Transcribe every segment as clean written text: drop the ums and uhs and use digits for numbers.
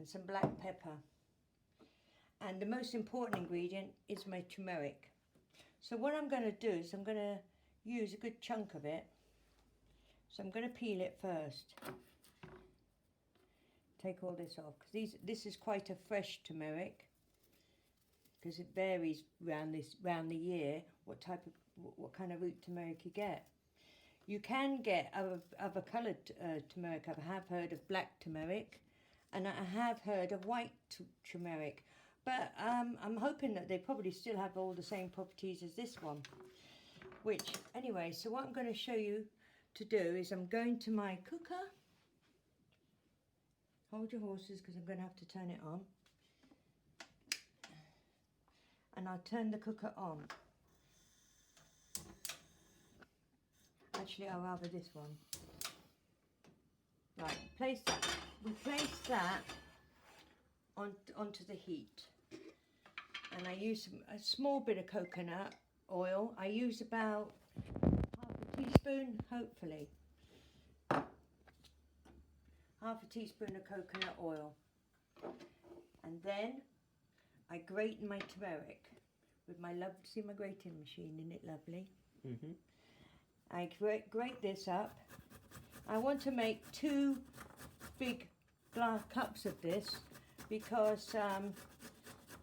and some black pepper. And the most important ingredient is my turmeric. So what I'm going to do is I'm going to use a good chunk of it. So I'm going to peel it first. Take all this off, because this is quite a fresh turmeric, because it varies round the year what kind of root turmeric you get. You can get other coloured turmeric. I have heard of black turmeric, and I have heard of white turmeric, but I'm hoping that they probably still have all the same properties as this one. Which, anyway, so what I'm going to show you to do is I'm going to my cooker. Hold your horses, because I'm going to have to turn it on. And I'll turn the cooker on. Actually, I'll rather this one. Right, we place that onto the heat. And I use a small bit of coconut oil. I use about half a teaspoon, hopefully. Half a teaspoon of coconut oil. And then I grate my turmeric with my see my grating machine, isn't it lovely? Mm-hmm. I grate this up. I want to make 2 big glass cups of this because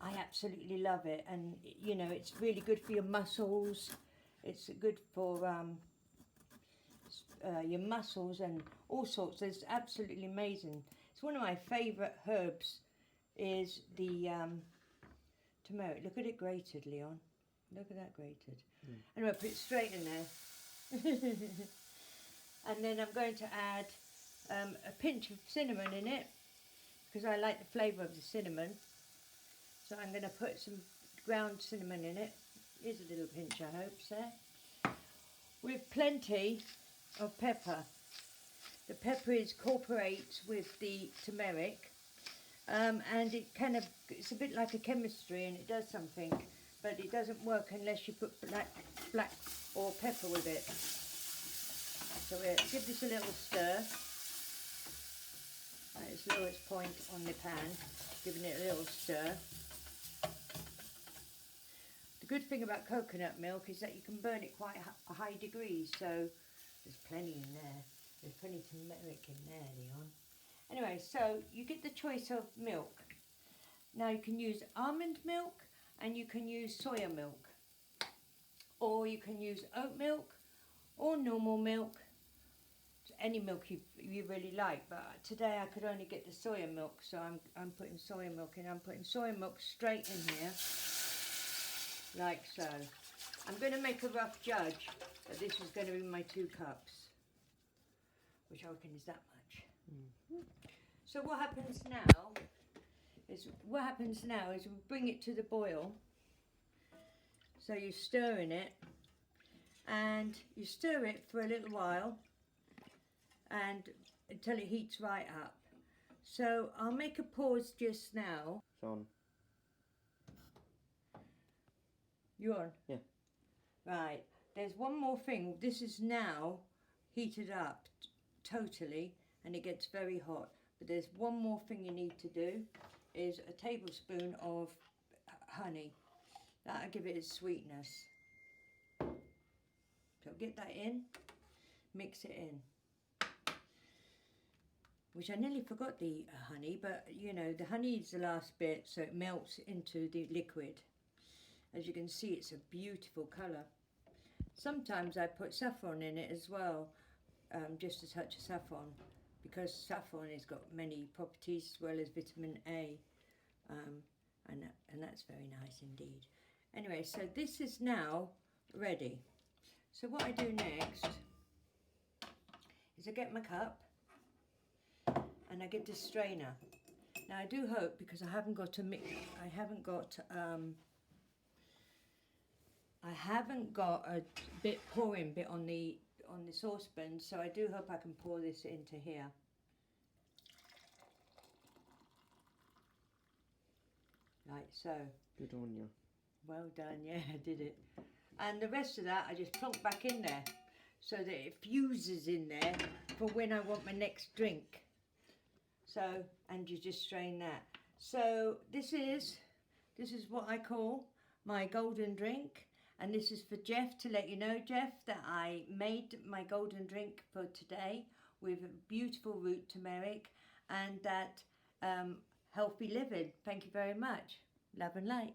I absolutely love it, and you know, it's really good for your muscles. It's good for your muscles and all sorts. It's absolutely amazing. It's one of my favourite herbs is the turmeric. Look at it grated, Leon. Look at that grated. Anyway, put it straight in there. And then I'm going to add a pinch of cinnamon in it, because I like the flavour of the cinnamon. So I'm going to put some ground cinnamon in it. Here's a little pinch, I hope, there. With plenty of pepper. The pepper cooperates with the turmeric, and it's a bit like a chemistry, and it does something, but it doesn't work unless you put black or pepper with it. So we'll give this a little stir. Right, let's lower its point on the pan, giving it a little stir. The good thing about coconut milk is that you can burn it quite a high degree, so there's plenty in there. There's plenty of turmeric in there, Leon. Anyway, so you get the choice of milk. Now you can use almond milk and you can use soya milk. Or you can use oat milk or normal milk. Any milk you really like. But today I could only get the soya milk, so I'm putting soya milk in. I'm putting soya milk straight in here. Like so. I'm going to make a rough judge that this is going to be my 2 cups, which I reckon is that much. Mm-hmm. So what happens now is we bring it to the boil. So you stir in it, and you stir it for a little while, and until it heats right up. So I'll make a pause just now. It's on. You on? Yeah. Right, there's one more thing. This is now heated up totally, and it gets very hot. But there's one more thing you need to do, is a tablespoon of honey. That'll give it its sweetness. So get that in, mix it in. Which I nearly forgot the honey, but you know, the honey is the last bit, so it melts into the liquid. As you can see, it's a beautiful colour. Sometimes I put saffron in it as well, just a touch of saffron, because saffron has got many properties as well as vitamin A, and that's very nice indeed. Anyway, so this is now ready. So what I do next is I get my cup and I get this strainer. Now I do hope, because I haven't got a pouring bit on the saucepan, so I do hope I can pour this into here. Like so. Good on you. Well done, yeah, I did it. And the rest of that I just plonk back in there, so that it fuses in there for when I want my next drink. So, and you just strain that. So this is what I call my golden drink. And this is for Jeff, to let you know, Jeff, that I made my golden drink for today with beautiful root turmeric and that healthy living. Thank you very much. Love and light.